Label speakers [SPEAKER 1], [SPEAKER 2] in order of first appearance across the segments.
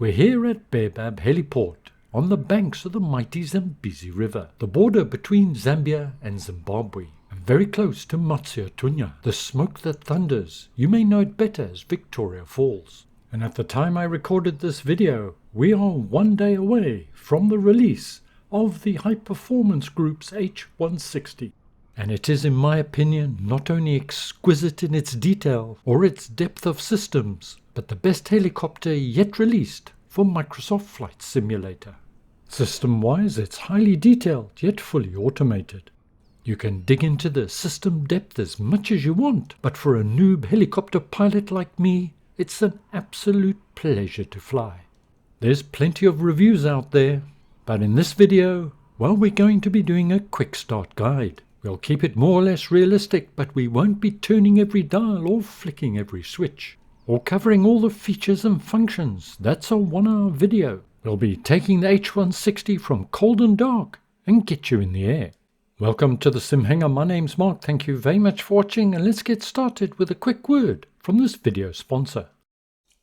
[SPEAKER 1] We're here at Baobab Heliport, on the banks of the mighty Zambezi River, the border between Zambia and Zimbabwe, and very close to Matsuatunya, the smoke that thunders. You may know it better as Victoria Falls. And at the time I recorded this video, we are 1 day away from the release of the High Performance Group's H160. And it is, in my opinion, not only exquisite in its detail or its depth of systems, but the best helicopter yet released for Microsoft Flight Simulator. System-wise, it's highly detailed yet fully automated. You can dig into the system depth as much as you want, but for a noob helicopter pilot like me, it's an absolute pleasure to fly. There's plenty of reviews out there, but in this video, well, we're going to be doing a quick start guide. We'll keep it more or less realistic, but we won't be turning every dial or flicking every switch, or covering all the features and functions. That's a 1-hour video. We'll be taking the H160 from cold and dark and get you in the air. Welcome to the Sim Hangar. My name's Mark. Thank you very much for watching, and let's get started with a quick word from this video sponsor.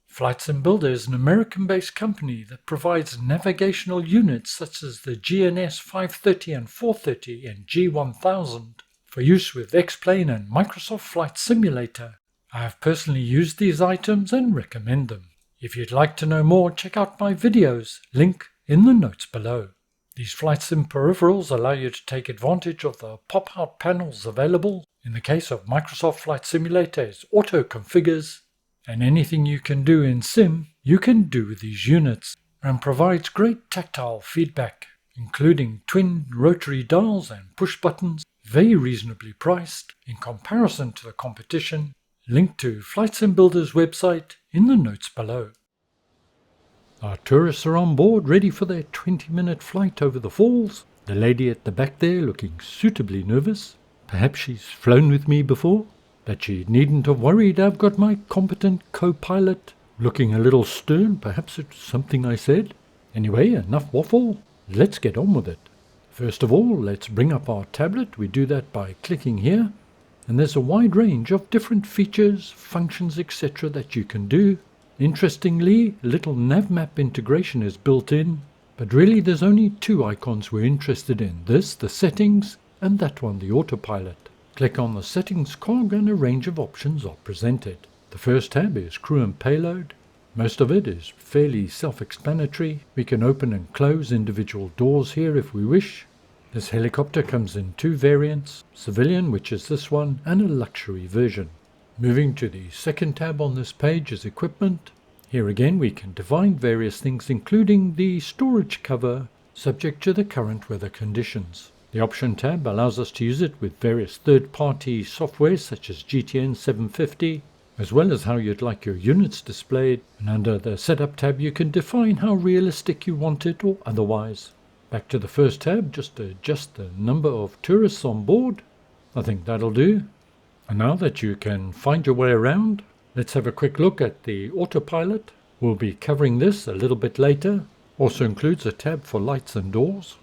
[SPEAKER 1] Flight Sim Builder is an American-based company that provides navigational units such as the GNS 530 and 430 and G1000 for use with X-Plane and Microsoft Flight Simulator. I have personally used these items and recommend them. If you'd like to know more, check out my videos, link in the notes below. These Flight Sim peripherals allow you to take advantage of the pop-out panels available. In the case of Microsoft Flight Simulator, it's auto-configures, and anything you can do in Sim, you can do with these units, and provides great tactile feedback, including twin rotary dials and push buttons, very reasonably priced in comparison to the competition. Link to Flight Sim Builder's website in the notes below. Our tourists are on board, ready for their 20-minute flight over the falls. The lady at the back there looking suitably nervous. Perhaps she's flown with me before. But she needn't have worried. I've got my competent co-pilot looking a little stern. Perhaps it's something I said. Anyway, enough waffle. Let's get on with it. First of all, let's bring up our tablet. We do that by clicking here. And there's a wide range of different features, functions, etc. that you can do. Interestingly, a little nav map integration is built in, but really there's only two icons we're interested in. This, the settings, and that one, the autopilot. Click on the settings cog and a range of options are presented. The first tab is crew and payload. Most of it is fairly self-explanatory. We can open and close individual doors here if we wish. This helicopter comes in two variants, civilian, which is this one, and a luxury version. Moving to the second tab on this page is equipment. Here again we can define various things, including the storage cover, subject to the current weather conditions. The option tab allows us to use it with various third-party software such as GTN 750, as well as how you'd like your units displayed. And under the setup tab you can define how realistic you want it or otherwise. Back to the first tab, just to adjust the number of tourists on board. I think that'll do. And now that you can find your way around, let's have a quick look at the autopilot. We'll be covering this a little bit later. Also includes a tab for lights and doors.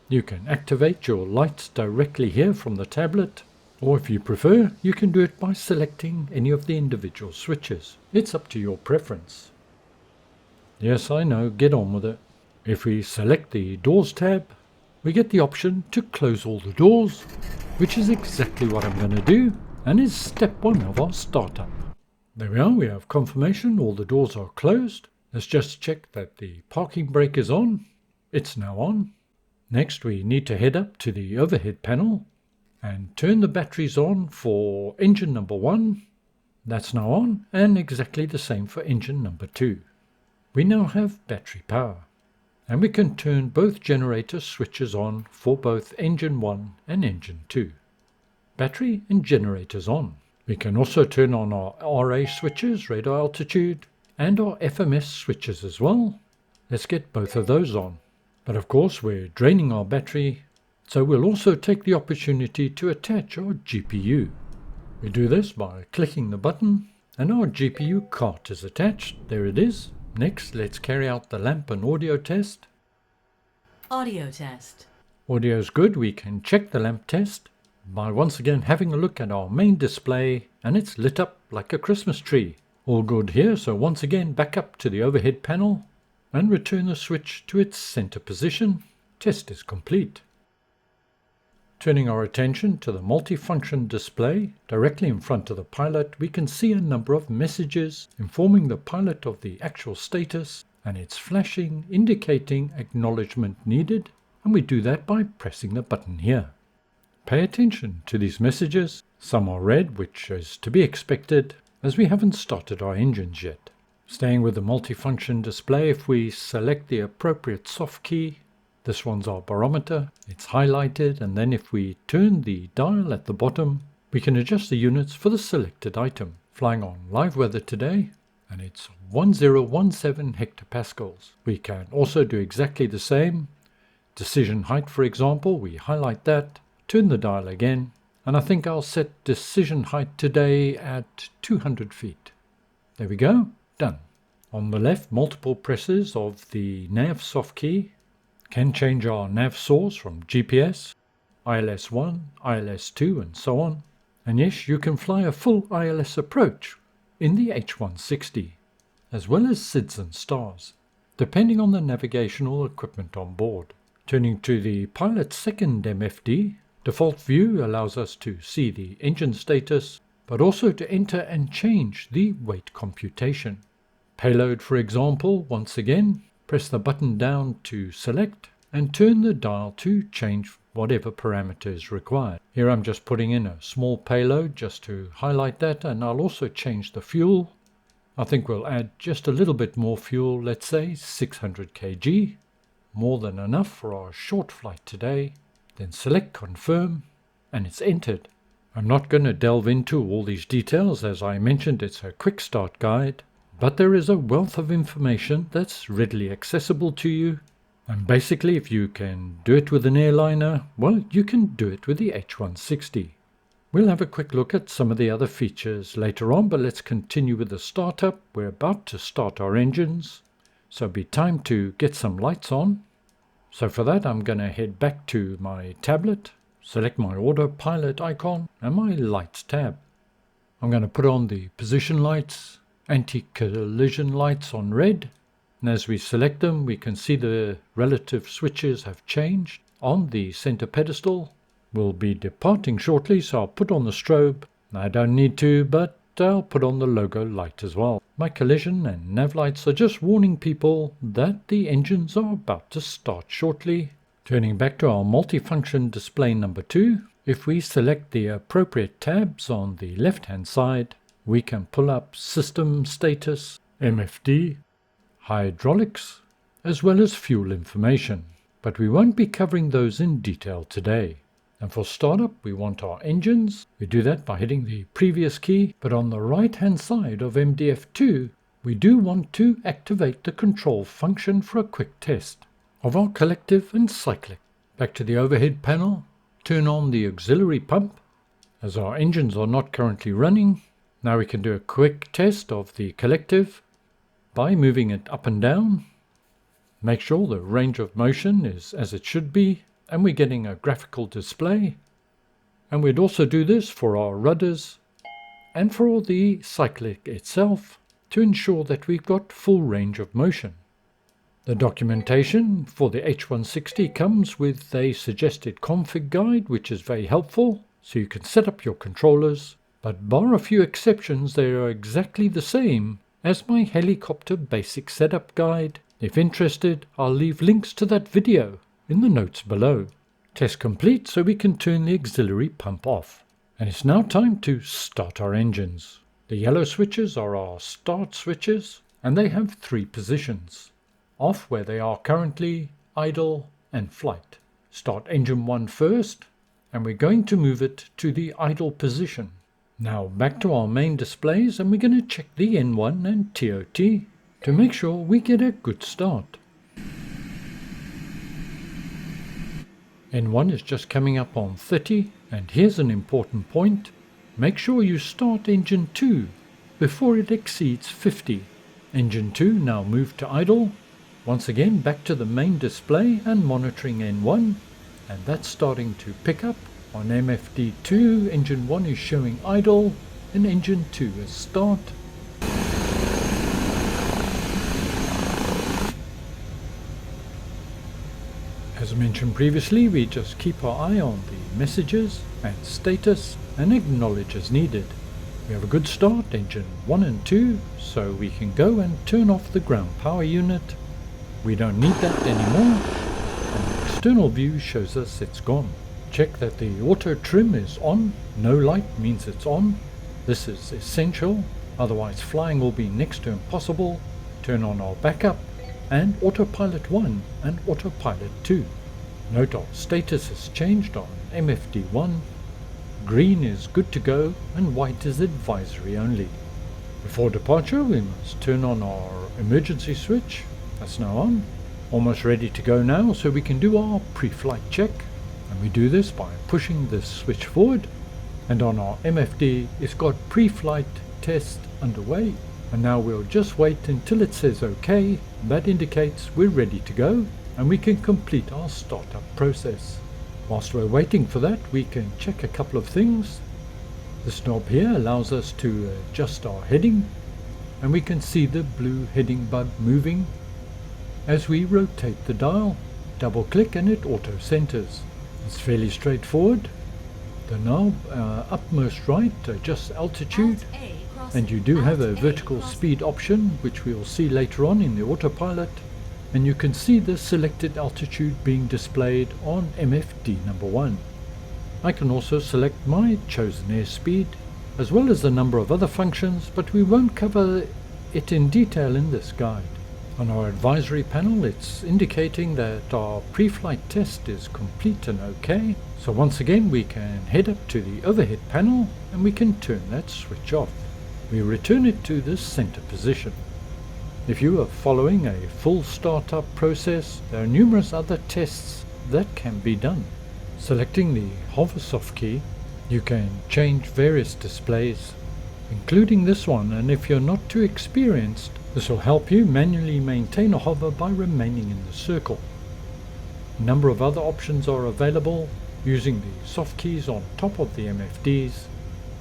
[SPEAKER 1] You can activate your lights directly here from the tablet, or if you prefer, you can do it by selecting any of the individual switches. It's up to your preference. Yes, I know, get on with it. If we select the Doors tab, we get the option to close all the doors, which is exactly what I'm going to do, and is step 1 of our startup. There we are, we have confirmation all the doors are closed. Let's just check that the parking brake is on. It's now on. Next we need to head up to the overhead panel and turn the batteries on for engine number 1. That's now on, and exactly the same for engine number 2. We now have battery power. And we can turn both generator switches on for both engine 1 and engine 2. Battery and generators on. We can also turn on our RA switches, radar altitude, and our FMS switches as well. Let's get both of those on. But of course we're draining our battery, so we'll also take the opportunity to attach our GPU. We do this by clicking the button, and our GPU cart is attached. There it is. Next, let's carry out the lamp and audio test.
[SPEAKER 2] Audio test.
[SPEAKER 1] Audio's good. We can check the lamp test by once again having a look at our main display, and it's lit up like a Christmas tree. All good here, so once again back up to the overhead panel and return the switch to its center position. Test is complete. Turning our attention to the multifunction display directly in front of the pilot, we can see a number of messages informing the pilot of the actual status, and it's flashing indicating acknowledgement needed, and we do that by pressing the button here. Pay attention to these messages. Some are red, which is to be expected as we haven't started our engines yet. Staying with the multifunction display, if we select the appropriate soft key, this one's our barometer, it's highlighted, and then if we turn the dial at the bottom, we can adjust the units for the selected item. Flying on live weather today, and it's 1017 hectopascals. We can also do exactly the same. Decision height, for example, we highlight that, turn the dial again, and I think I'll set decision height today at 200 feet. There we go, done. On the left, multiple presses of the nav soft key can change our nav source from GPS, ILS-1, ILS-2 and so on. And yes, you can fly a full ILS approach in the H160, as well as SIDS and stars, depending on the navigational equipment on board. Turning to the pilot's second MFD, default view allows us to see the engine status, but also to enter and change the weight computation. Payload, for example, once again, press the button down to select and turn the dial to change whatever parameter is required. Here I'm just putting in a small payload just to highlight that, and I'll also change the fuel. I think we'll add just a little bit more fuel, let's say 600 kg, more than enough for our short flight today. Then select confirm, and it's entered. I'm not going to delve into all these details, as I mentioned it's a quick start guide, but there is a wealth of information that's readily accessible to you. And basically, if you can do it with an airliner, well, you can do it with the H160. We'll have a quick look at some of the other features later on, but let's continue with the startup. We're about to start our engines, so it'll be time to get some lights on. So for that, I'm going to head back to my tablet, select my autopilot icon and my lights tab. I'm going to put on the position lights, anti-collision lights on red, and as we select them, we can see the relative switches have changed on the center pedestal. We'll be departing shortly, so I'll put on the strobe. I don't need to, but I'll put on the logo light as well. My collision and nav lights are just warning people that the engines are about to start shortly. Turning back to our multifunction display number 2, if we select the appropriate tabs on the left hand side, we can pull up system status, MFD, hydraulics, as well as fuel information. But we won't be covering those in detail today. And for startup, we want our engines. We do that by hitting the previous key, but on the right hand side of MDF2, we do want to activate the control function for a quick test of our collective and cyclic. Back to the overhead panel, turn on the auxiliary pump. As our engines are not currently running, now we can do a quick test of the collective by moving it up and down. Make sure the range of motion is as it should be, and we're getting a graphical display. And we'd also do this for our rudders and for the cyclic itself to ensure that we've got full range of motion. The documentation for the H160 comes with a suggested config guide, which is very helpful, so you can set up your controllers, but bar a few exceptions, they are exactly the same as my helicopter basic setup guide. If interested, I'll leave links to that video in the notes below. Test complete, so we can turn the auxiliary pump off. And it's now time to start our engines. The yellow switches are our start switches, and they have 3 positions. Off where they are currently, idle and flight. Start engine 1 first, and we're going to move it to the idle position. Now back to our main displays, and we're going to check the N1 and TOT to make sure we get a good start. N1 is just coming up on 30, and here's an important point. Make sure you start engine 2 before it exceeds 50. Engine 2 now moved to idle. Once again back to the main display and monitoring N1, and that's starting to pick up. On MFD2, engine 1 is showing idle and engine 2 is start. As mentioned previously, we just keep our eye on the messages and status and acknowledge as needed. We have a good start, engine 1 and 2, so we can go and turn off the ground power unit. We don't need that anymore, and the external view shows us it's gone. Check that the auto trim is on. No light means it's on. This is essential, otherwise flying will be next to impossible. Turn on our backup and autopilot 1 and autopilot 2. Note our status has changed on MFD1. Green is good to go and white is advisory only. Before departure we must turn on our emergency switch. That's now on. Almost ready to go now, so we can do our pre-flight check, and we do this by pushing this switch forward, and on our MFD it's got pre-flight test underway. And now we'll just wait until it says OK. That indicates we're ready to go and we can complete our startup process. Whilst we're waiting for that, we can check a couple of things. This knob here allows us to adjust our heading, and we can see the blue heading bug moving. As we rotate the dial, double click and it auto centers. It's fairly straightforward. The knob upmost right adjusts altitude, and you do have a vertical speed option, which we'll see later on in the autopilot, and you can see the selected altitude being displayed on MFD number 1. I can also select my chosen airspeed, as well as a number of other functions, but we won't cover it in detail in this guide. On our advisory panel, it's indicating that our pre-flight test is complete and OK, so once again we can head up to the overhead panel and we can turn that switch off. We return it to the center position. If you are following a full startup process, there are numerous other tests that can be done. Selecting the hover soft key, you can change various displays, including this one, and if you're not too experienced, this will help you manually maintain a hover by remaining in the circle. A number of other options are available using the soft keys on top of the MFDs.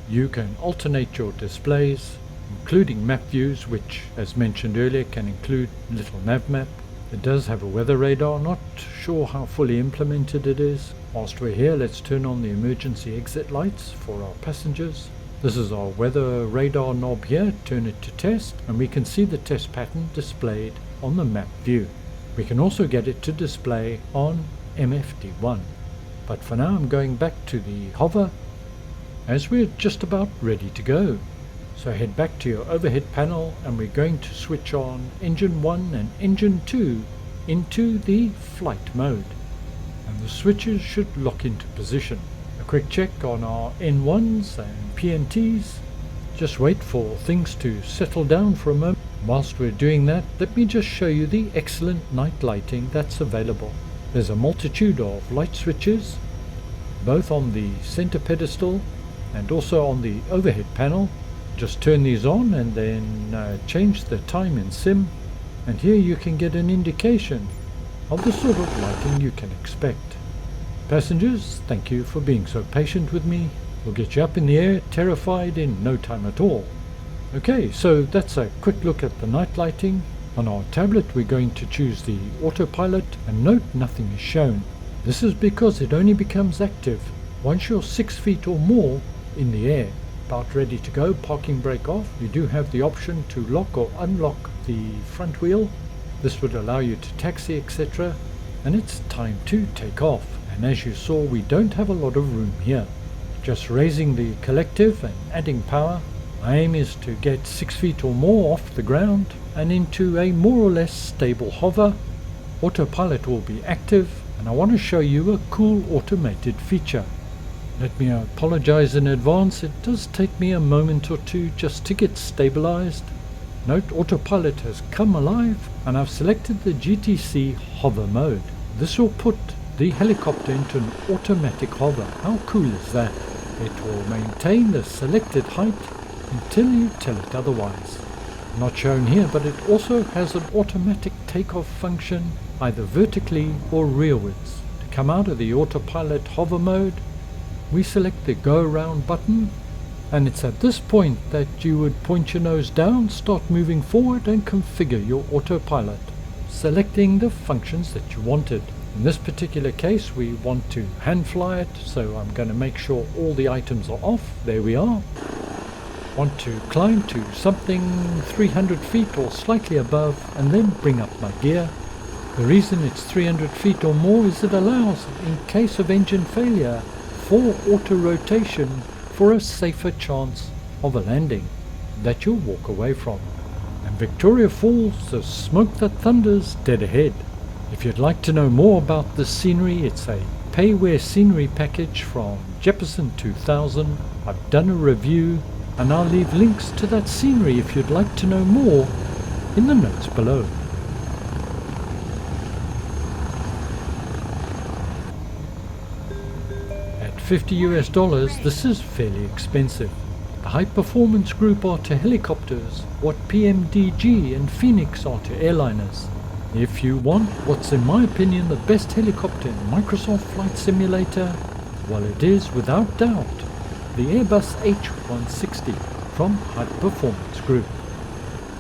[SPEAKER 1] You can alternate your displays, including map views, which, as mentioned earlier, can include little nav map. It does have a weather radar, not sure how fully implemented it is. Whilst we're here, let's turn on the emergency exit lights for our passengers. This is our weather radar knob here. Turn it to test, and we can see the test pattern displayed on the map view. We can also get it to display on MFD1. But for now I'm going back to the hover, as we're just about ready to go. So head back to your overhead panel and we're going to switch on engine 1 and engine 2 into the flight mode. And the switches should lock into position. A quick check on our N1s and PNTs. Just wait for things to settle down for a moment. Whilst we're doing that, let me just show you the excellent night lighting that's available. There's a multitude of light switches, both on the center pedestal and also on the overhead panel. Just turn these on and then change the time in sim, and here you can get an indication of the sort of lighting you can expect. Passengers, thank you for being so patient with me. We'll get you up in the air terrified in no time at all. Okay, so that's a quick look at the night lighting. On our tablet we're going to choose the autopilot, and note nothing is shown. This is because it only becomes active once you're 6 feet or more in the air. About ready to go, parking brake off. You do have the option to lock or unlock the front wheel. This would allow you to taxi, etc. And it's time to take off. And as you saw, we don't have a lot of room here. Just raising the collective and adding power. My aim is to get 6 feet or more off the ground and into a more or less stable hover. Autopilot will be active, and I want to show you a cool automated feature. Let me apologize in advance, it does take me a moment or two just to get stabilized. Note autopilot has come alive, and I've selected the GTC hover mode. This will put the helicopter into an automatic hover. How cool is that? It will maintain the selected height until you tell it otherwise. Not shown here, but it also has an automatic takeoff function either vertically or rearwards. To come out of the autopilot hover mode, we select the go around button, and it's at this point that you would point your nose down, start moving forward and configure your autopilot, selecting the functions that you wanted. In this particular case we want to hand fly it, so I'm going to make sure all the items are off. There we are. Want to climb to something 300 feet or slightly above and then bring up my gear. The reason it's 300 feet or more is it allows, in case of engine failure, for auto rotation for a safer chance of a landing that you'll walk away from. And Victoria Falls, the smoke that thunders dead ahead. If you'd like to know more about this scenery, it's a pay-where scenery package from Jefferson 2000. I've done a review and I'll leave links to that scenery if you'd like to know more in the notes below. At $50 this is fairly expensive. The High Performance Group are to helicopters what PMDG and Phoenix are to airliners. If you want what's in my opinion the best helicopter in Microsoft Flight Simulator, well, it is without doubt the Airbus H160 from High Performance Group.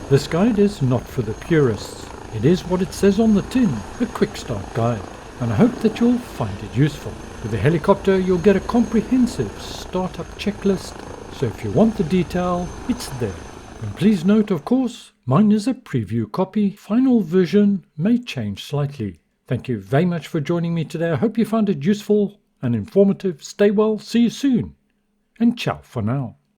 [SPEAKER 1] This guide is not for the purists. It is what it says on the tin, a quick start guide, and I hope that you'll find it useful. With the helicopter you'll get a comprehensive startup checklist, so if you want the detail, it's there. And please note, of course, mine is a preview copy. Final version may change slightly. Thank you very much for joining me today. I hope you found it useful and informative. Stay well, see you soon, and ciao for now.